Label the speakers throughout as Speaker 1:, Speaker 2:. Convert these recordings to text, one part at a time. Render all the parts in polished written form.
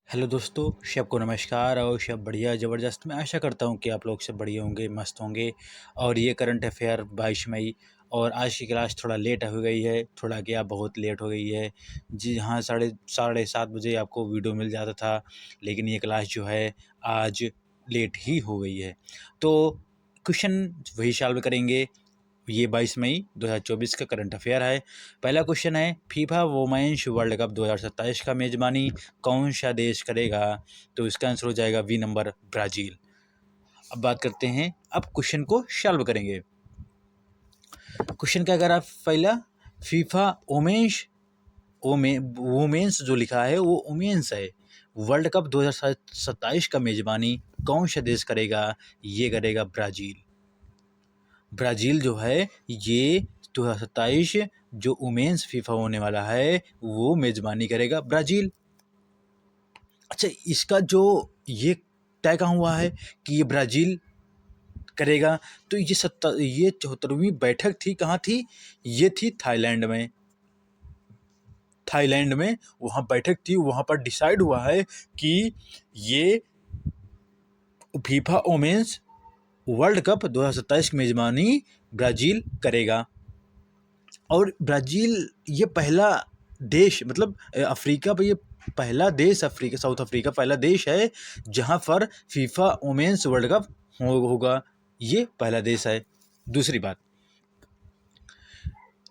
Speaker 1: Hello दोस्तों, सबको नमस्कार और सब बढ़िया ज़बरदस्त। मैं आशा करता हूँ कि आप लोग सब बढ़िया होंगे, मस्त होंगे। और ये करंट अफेयर 22 मई। और आज की क्लास थोड़ा लेट हो गई है, थोड़ा क्या बहुत लेट हो गई है। जी हाँ, साढ़े साढ़े 7 बजे आपको वीडियो मिल जाता था, लेकिन ये क्लास जो है आज लेट ही हो गई है। तो क्वेश्चन वही सॉल्व करेंगे। ये 22 मई 2024 का करंट अफेयर है। पहला क्वेश्चन है, फीफा वोमेन्स वर्ल्ड कप 2027 का मेजबानी कौन सा देश करेगा? तो इसका आंसर हो जाएगा बी नंबर, ब्राज़ील। अब बात करते हैं, अब क्वेश्चन को सॉल्व करेंगे। क्वेश्चन क्या करा पहला, फीफा वोमेन्स जो लिखा है वो वोमेन्स है। वर्ल्ड कप 2027 का मेजबानी कौन सा देश करेगा? ये करेगा ब्राज़ील। ब्राज़ील जो है ये 2027 जो वुमेन्स फीफा होने वाला है वो मेज़बानी करेगा ब्राज़ील। अच्छा, इसका जो ये तय कहाँ हुआ है कि ये ब्राज़ील करेगा? तो ये 74वीं बैठक थी, कहाँ थी? ये थी थाईलैंड में। थाईलैंड में वहाँ बैठक थी, वहाँ पर डिसाइड हुआ है कि ये फीफा वुमेन्स वर्ल्ड कप 2027 की मेज़बानी ब्राज़ील करेगा। और ब्राज़ील ये पहला देश, मतलब अफ्रीका पे ये पहला देश, साउथ अफ्रीका पहला देश है जहाँ पर फीफा वुमेन्स वर्ल्ड कप होगा। ये पहला देश है। दूसरी बात,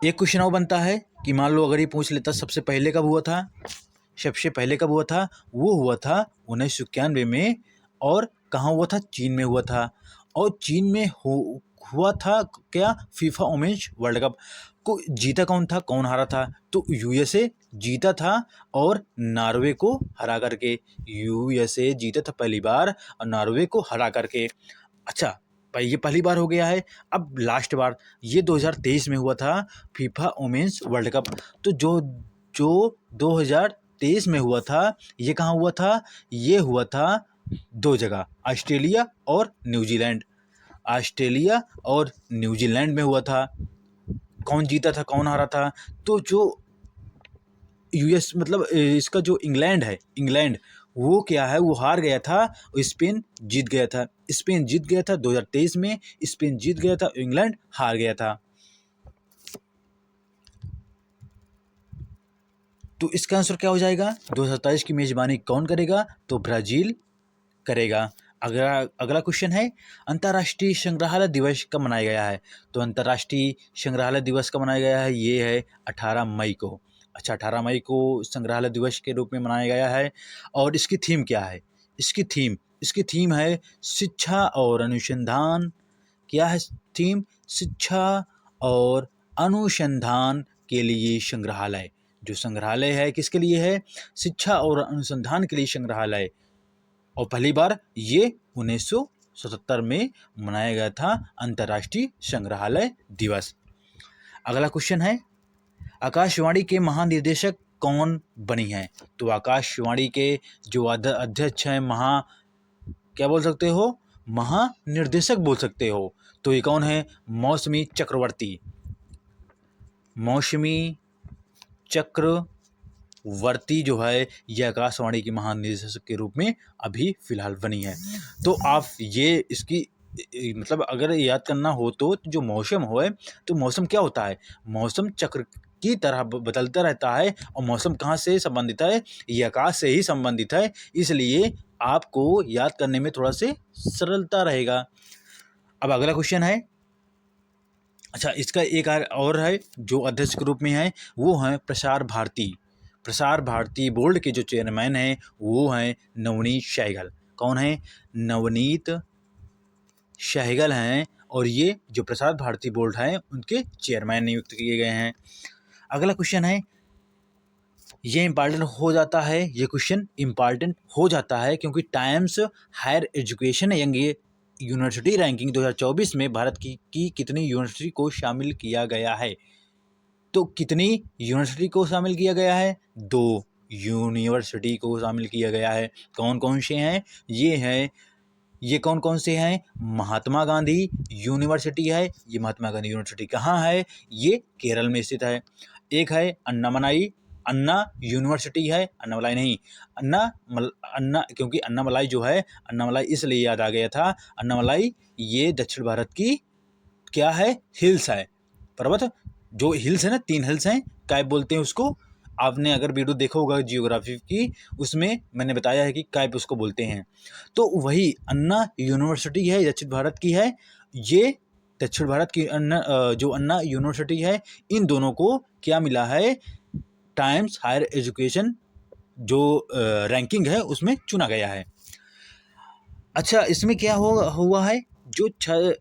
Speaker 1: एक क्वेश्चन और बनता है कि मान लो अगर ये पूछ लेता सबसे पहले कब हुआ था? सबसे पहले कब हुआ था? वो हुआ था 1991 में। और कहाँ हुआ था? चीन में हुआ था। और चीन में हुआ था क्या? फीफा वुमेन्स वर्ल्ड कप को जीता कौन था, कौन हारा था? तो यूएसए जीता था और नॉर्वे को हरा करके। यूएसए जीता था पहली बार और नॉर्वे को हरा करके। अच्छा भाई, ये पहली बार हो गया है। अब लास्ट बार ये 2023 में हुआ था फीफा वुमेन्स वर्ल्ड कप। तो जो जो 2023 में हुआ था, ये कहाँ हुआ था? ये हुआ था दो जगह, ऑस्ट्रेलिया और न्यूजीलैंड। ऑस्ट्रेलिया और न्यूजीलैंड में हुआ था। कौन जीता था, कौन हारा था? तो जो यूएस, मतलब इसका जो इंग्लैंड है, इंग्लैंड वो क्या है, वो हार गया था। स्पेन जीत गया था। स्पेन जीत गया था 2023 में। स्पेन जीत गया था, इंग्लैंड हार गया था। तो इसका आंसर क्या हो जाएगा? 2027 की मेजबानी कौन करेगा? तो ब्राज़ील करेगा। अगला अगला क्वेश्चन है, अंतर्राष्ट्रीय संग्रहालय दिवस कब मनाया गया है? तो अंतर्राष्ट्रीय संग्रहालय दिवस कब मनाया गया है? ये है 18 मई को। अच्छा, 18 मई को संग्रहालय दिवस के रूप में मनाया गया है। और इसकी थीम क्या है? इसकी थीम है शिक्षा और अनुसंधान। क्या है थीम? शिक्षा और अनुसंधान के लिए संग्रहालय। जो संग्रहालय है किसके लिए है? शिक्षा और अनुसंधान के लिए संग्रहालय। और पहली बार ये 1977 में मनाया गया था अंतर्राष्ट्रीय संग्रहालय दिवस। अगला क्वेश्चन है, आकाशवाणी के महानिदेशक कौन बनी हैं? तो आकाशवाणी के जो अध्यक्ष हैं, क्या बोल सकते हो? महानिर्देशक बोल सकते हो। तो ये कौन है? मौसमी चक्रवर्ती। मौसमी चक्रवर्ती जो है ये आकाशवाणी की महानिदेशक के रूप में अभी फिलहाल बनी है। तो आप ये इसकी मतलब अगर याद करना हो तो जो मौसम हो, तो मौसम क्या होता है? मौसम चक्र की तरह बदलता रहता है। और मौसम कहाँ से संबंधित है? ये आकाश से ही संबंधित है। इसलिए आपको याद करने में थोड़ा से सरलता रहेगा। अब अगला क्वेश्चन है, अच्छा इसका एक और है जो अध्यक्ष के रूप में है, वो हैं प्रसार भारती। प्रसार भारती बोर्ड के जो चेयरमैन हैं वो हैं नवनीत सहगल। कौन है? नवनीत सहगल हैं। और ये जो प्रसार भारती बोर्ड है उनके चेयरमैन नियुक्त किए गए हैं। अगला क्वेश्चन है, ये इम्पॉर्टेंट हो जाता है, ये क्वेश्चन इम्पॉर्टेंट हो जाता है क्योंकि Times Higher Education young university ranking 2024 में भारत की कितनी यूनिवर्सिटी को शामिल किया गया है? तो कितनी यूनिवर्सिटी को शामिल किया गया है? 2 यूनिवर्सिटी को शामिल किया गया है। कौन कौन से हैं? ये कौन कौन से हैं? महात्मा गांधी यूनिवर्सिटी है। ये महात्मा गांधी यूनिवर्सिटी कहाँ है? ये केरल में स्थित है। एक है अन्नामलाई अन्ना यूनिवर्सिटी है, अन्नामलाई नहीं, अन्ना क्योंकि अन्नामलाई जो है, अन्नामलाई इसलिए याद आ गया था, अन्नामलाई ये दक्षिण भारत की क्या है, हिल्स है, पर्वत, जो हिल्स है ना, 3 हिल्स हैं, क्या बोलते हैं उसको, आपने अगर वीडियो देखा होगा जियोग्राफी की, उसमें मैंने बताया है कि कैप उसको बोलते हैं। तो वही अन्ना यूनिवर्सिटी है, दक्षिण भारत की है, ये दक्षिण भारत की जो अन्ना यूनिवर्सिटी है, इन दोनों को क्या मिला है, टाइम्स हायर एजुकेशन जो रैंकिंग है उसमें चुना गया है। अच्छा, इसमें क्या हुआ है, जो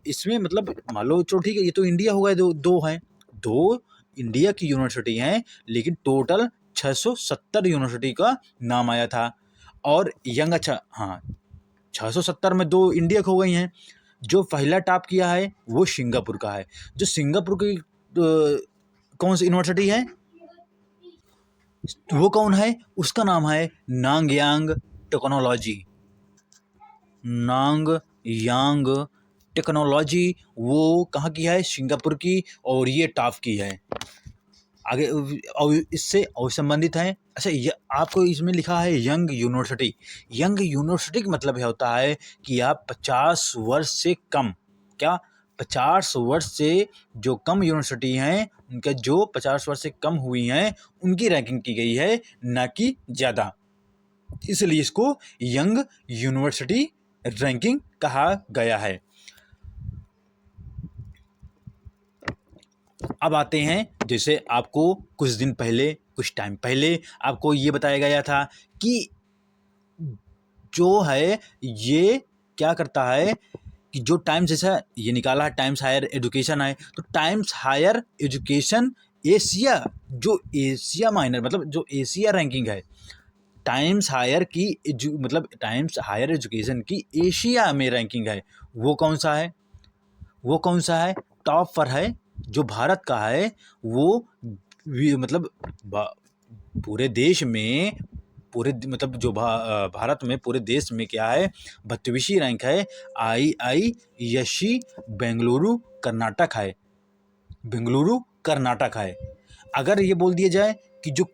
Speaker 1: इसमें मतलब मान लो, चलो ठीक है, ये तो इंडिया हो गए, दो हैं, दो इंडिया की यूनिवर्सिटी हैं, लेकिन टोटल 670 यूनिवर्सिटी का नाम आया था। और यंग, अच्छा हाँ, 670 में 2 इंडिया की हो गई हैं। जो पहला टॉप किया है वो सिंगापुर का है। जो सिंगापुर की कौन सी यूनिवर्सिटी है, वो कौन है, उसका नाम है नांगयांग टेक्नोलॉजी, नांगयांग टेक्नोलॉजी, वो कहाँ की है, सिंगापुर की, और ये टॉप की है। आगे और इससे और संबंधित है। अच्छा, ये आपको इसमें लिखा है यंग यूनिवर्सिटी। यंग यूनिवर्सिटी का मतलब होता है कि आप 50 वर्ष से कम, क्या 50 वर्ष से जो कम यूनिवर्सिटी हैं, उनका जो 50 वर्ष से कम हुई हैं, उनकी रैंकिंग की गई है, ना कि ज़्यादा, इसलिए इसको यंग यूनिवर्सिटी रैंकिंग कहा गया है। अब आते हैं, जैसे आपको कुछ दिन पहले, कुछ टाइम पहले आपको ये बताया गया था कि जो है ये क्या करता है कि जो टाइम्स, जैसा ये निकाला है टाइम्स हायर एजुकेशन है, तो टाइम्स हायर एजुकेशन एशिया, जो एशिया माइनर मतलब जो एशिया रैंकिंग है, टाइम्स हायर की मतलब टाइम्स हायर एजुकेशन की एशिया में रैंकिंग है, वो कौन सा है, वो कौन सा है, टॉप पर है, जो भारत का है, वो मतलब पूरे देश में, पूरे मतलब जो भारत में पूरे देश में क्या है, 32वीं रैंक है, IISc बेंगलुरु कर्नाटक है, बेंगलुरु कर्नाटक है। अगर ये बोल दिया जाए कि जो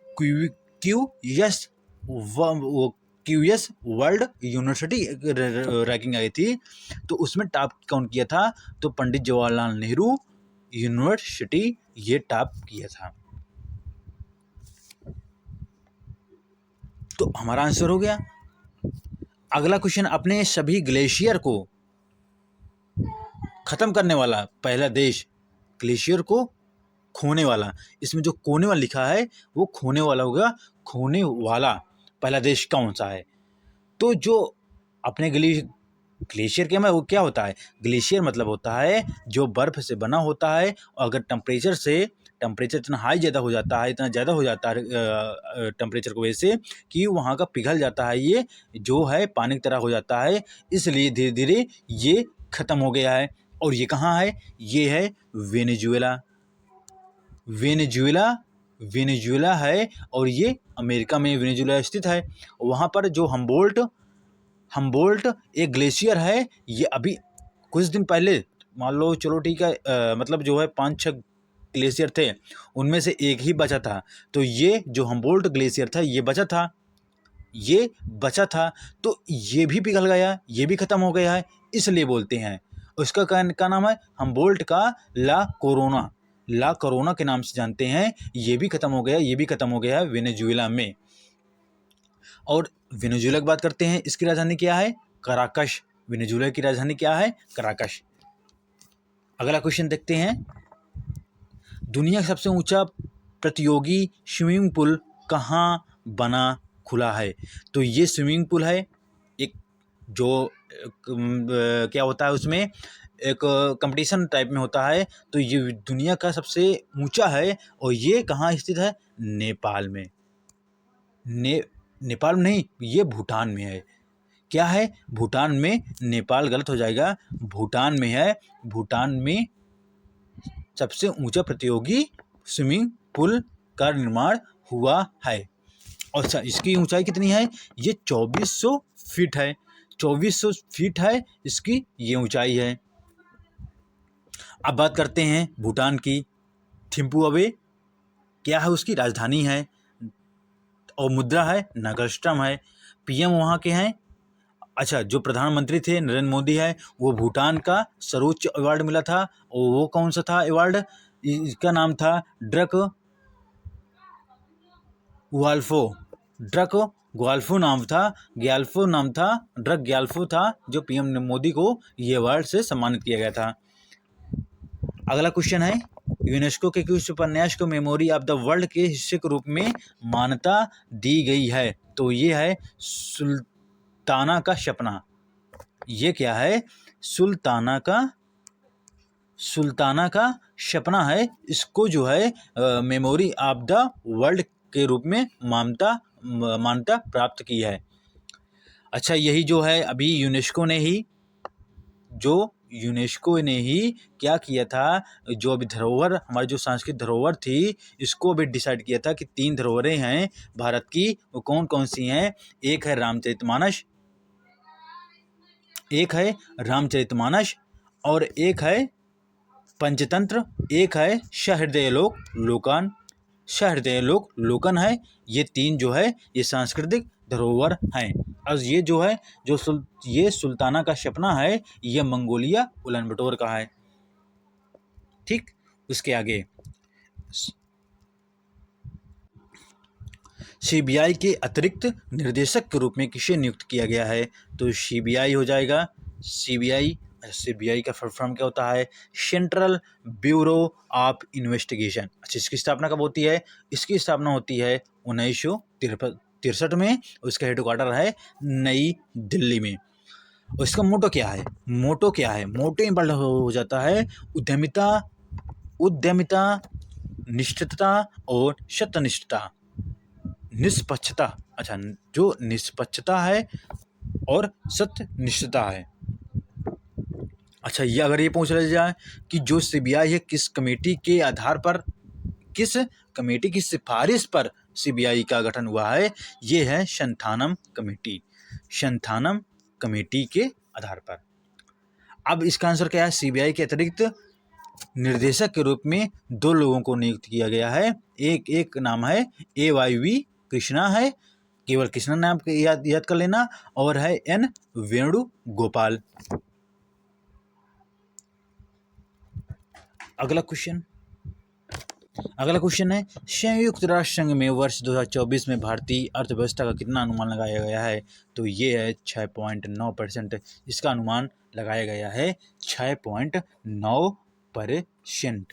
Speaker 1: QS वर्ल्ड यूनिवर्सिटी रैंकिंग आई थी, तो उसमें टॉप काउंट किया था, तो पंडित जवाहरलाल नेहरू यूनिवर्सिटी ये टॉप किया था। तो हमारा आंसर हो गया। अगला क्वेश्चन, अपने सभी ग्लेशियर को खत्म करने वाला पहला देश, ग्लेशियर को खोने वाला, इसमें जो खोने वाला लिखा है वो खोने वाला होगा, खोने वाला पहला देश कौन सा है। तो जो अपने ग्लेशियर के में वो क्या होता है, ग्लेशियर मतलब होता है जो बर्फ से बना होता है, और अगर टेम्परेचर इतना हाई ज़्यादा हो जाता है, इतना ज़्यादा हो जाता है टेम्परेचर की वजह से कि वहाँ का पिघल जाता है, ये जो है पानी की तरह हो जाता है, इसलिए धीरे धीरे ये ख़त्म हो गया है। और ये कहाँ है, ये है वेनेजुएला, वेनेजुएला, वेनेजुएला है, और ये अमेरिका में वेनेजुएला स्थित है। वहाँ पर जो हम्बोल्ट एक ग्लेशियर है, ये अभी कुछ दिन पहले, मान लो चलो ठीक है, मतलब जो है 5-6 ग्लेशियर थे, उनमें से एक ही बचा था, तो ये जो हम्बोल्ट ग्लेशियर था ये बचा था, ये बचा था, तो ये भी पिघल गया, ये भी ख़त्म हो गया है, इसलिए बोलते हैं उसका क्या नाम है, हम्बोल्ट का ला कोरोना के नाम से जानते हैं, ये भी ख़त्म हो गया, ये भी ख़त्म हो गया है वेनेजुएला में। और वेनेजुएला की बात करते हैं, इसकी राजधानी क्या है, कराकश, वेनेजुएला की राजधानी क्या है, कराकश। अगला क्वेश्चन देखते हैं, दुनिया का सबसे ऊंचा प्रतियोगी स्विमिंग पूल कहाँ बना खुला है। तो ये स्विमिंग पूल है, एक जो क्या होता है उसमें एक कंपटीशन टाइप में होता है, तो ये दुनिया का सबसे ऊंचा है, और ये कहाँ स्थित है, नेपाल में। नेपाल में नहीं, ये भूटान में है। क्या है, भूटान में, नेपाल गलत हो जाएगा, भूटान में है। भूटान में सबसे ऊंचा प्रतियोगी स्विमिंग पूल का निर्माण हुआ है। और इसकी ऊंचाई कितनी है, ये 2400 फीट है, 2400 फीट है इसकी ये ऊंचाई है। अब बात करते हैं भूटान की, थिम्पू अबे क्या है, उसकी राजधानी है, और मुद्रा है नागरस्टम है। पीएम वहाँ के हैं, अच्छा जो प्रधानमंत्री थे नरेंद्र मोदी है, वो भूटान का सर्वोच्च अवार्ड मिला था, और वो कौन सा था अवार्ड, इसका नाम था ड्रक ग्वाल्फो, ड्रक ग्वाल्फो नाम था, ग्याल्फो नाम था, ड्रक ग्याल्फो था, जो पीएम मोदी को ये अवार्ड से सम्मानित किया गया था। अगला क्वेश्चन है, यूनेस्को के किस उपन्यास को मेमोरी ऑफ द वर्ल्ड के हिस्से के रूप में मान्यता दी गई है, तो ये है सुल्ताना का सपना। ये क्या है, सुल्ताना का सपना है। इसको जो है मेमोरी ऑफ द वर्ल्ड के रूप में मान्यता प्राप्त की है। अच्छा यही जो है अभी यूनेस्को ने ही क्या किया था, जो अभी धरोहर हमारी जो सांस्कृतिक धरोहर थी, इसको अभी डिसाइड किया था कि 3 धरोहरें हैं भारत की, वो कौन कौन सी हैं। एक है रामचरितमानस, और एक है पंचतंत्र, एक है सहृदय लोकन है। ये 3 जो है ये सांस्कृतिक धरोहर हैं। और ये जो है ये सुल्ताना का सपना है, ये मंगोलिया उलान बटोर का है। ठीक, उसके आगे सीबीआई के अतिरिक्त निर्देशक के रूप में किसे नियुक्त किया गया है, तो सीबीआई हो जाएगा। सीबीआई का फुल फॉर्म क्या होता है, सेंट्रल ब्यूरो ऑफ इन्वेस्टिगेशन। अच्छा इसकी स्थापना कब होती है, इसकी स्थापना होती है 1963 में, उसका हेडक्वार्टर है नई दिल्ली में। और इसका मोटो क्या है, मोटो इंपॉर्टेंट हो जाता है उद्यमिता, निष्ठता और सत्यनिष्ठता, निष्पक्षता। अच्छा जो निष्पक्षता है और सत्यनिष्ठता है। अच्छा ये अगर ये पूछ लिया जाए कि जो सीबीआई है किस कमेटी की सिफारिश पर सीबीआई का गठन हुआ है, ये है संथानम कमेटी के आधार पर। अब इसका आंसर क्या है, सीबीआई के अतिरिक्त निर्देशक के रूप में 2 लोगों को नियुक्त किया गया है। एक नाम है AYV कृष्णा है, केवल कृष्णा नाम याद कर लेना, और है N वेणुगोपाल। अगला क्वेश्चन है, संयुक्त राष्ट्र संघ में वर्ष 2024 में भारतीय अर्थव्यवस्था का कितना अनुमान लगाया गया है, तो ये है 6.9%। इसका अनुमान लगाया गया है 6.9%।